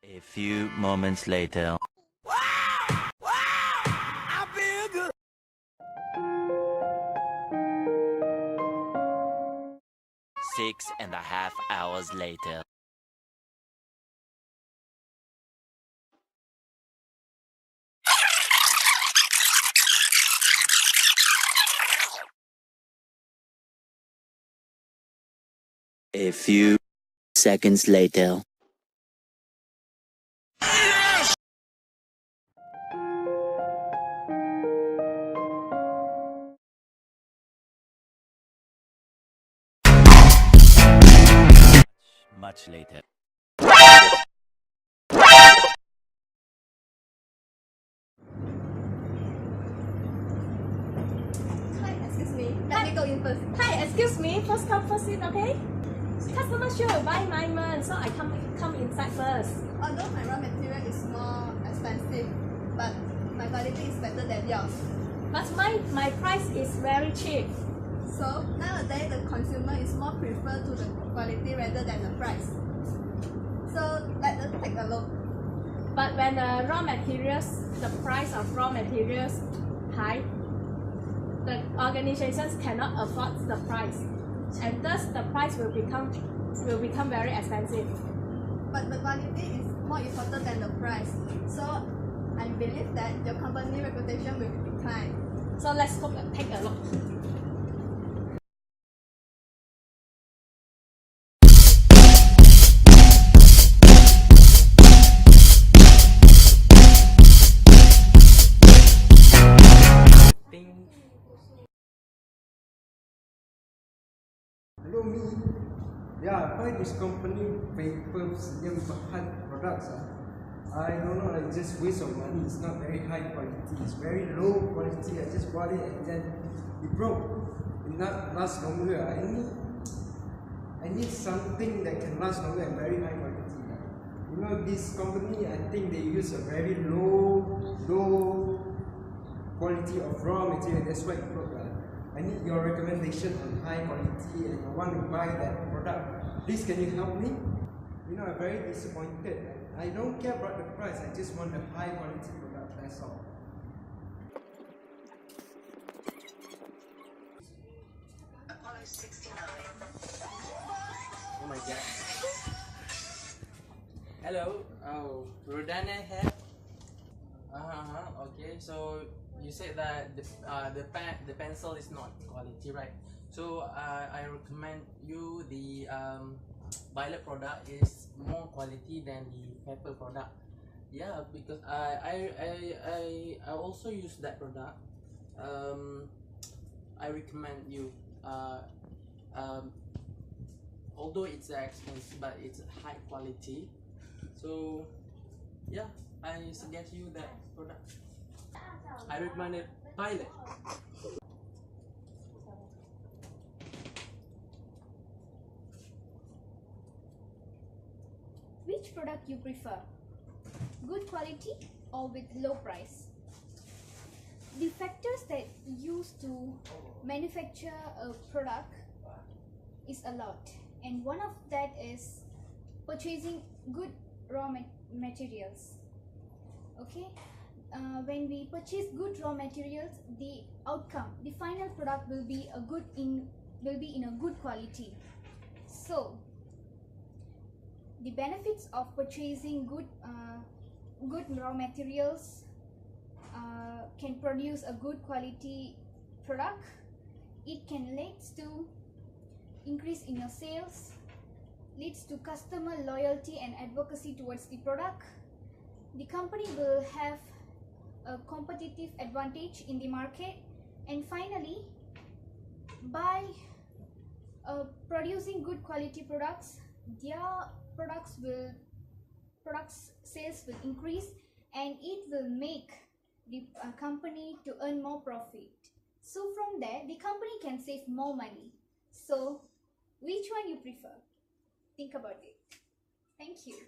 A few moments later. I feel good. 6.5 hours later. A few seconds later. Much later. Hi, excuse me. Let me go in first. Hi, excuse me. First come, first seat, okay? Customer sure buy my man, so I come inside first. Although my raw material is more expensive, but my quality is better than yours. But my price is very cheap. So nowadays the consumer is more prefer to the quality rather than the price. So let us take a look. But when the raw materials, the price of raw materials high, the organizations cannot afford the price, and thus the price will become very expensive. But the quality is more important than the price. So I believe that your company reputation will decline. So let's take a look. Hello me. Yeah, why this company papers yang bahan products I don't know, like just waste of money. It's not very high quality. It's very low quality. I just bought it and then it broke. It not last longer. I need something that can last longer and very high quality. You know, this company, I think they use a very low quality of raw material. That's why it broke. I need your recommendation on high quality and I want to buy that product. Please, can you help me? You know, I'm very disappointed. I don't care about the price, I just want a high quality product, that's all. Apollo 69. Oh my god. Hello, Rodana here. Okay, so you said that the pencil is not quality, right? So I recommend you the violet product is more quality than the purple product. Yeah, because I also use that product. I recommend you. Although it's expensive, but it's high quality. So yeah, I suggest you that product. I recommend it. Violet. Which product you prefer? Good quality or with low price? The factors that used to manufacture a product is a lot, and one of that is purchasing good raw materials. Okay, when we purchase good raw materials, the outcome, the final product will be in a good quality. So the benefits of purchasing good raw materials can produce a good quality product. It can lead to increase in your sales, leads to customer loyalty and advocacy towards the product. The company will have a competitive advantage in the market, and finally, by producing good quality products, their products sales will increase, and it will make the company to earn more profit. So from there, the company can save more money. So which one you prefer? Think about it. Thank you.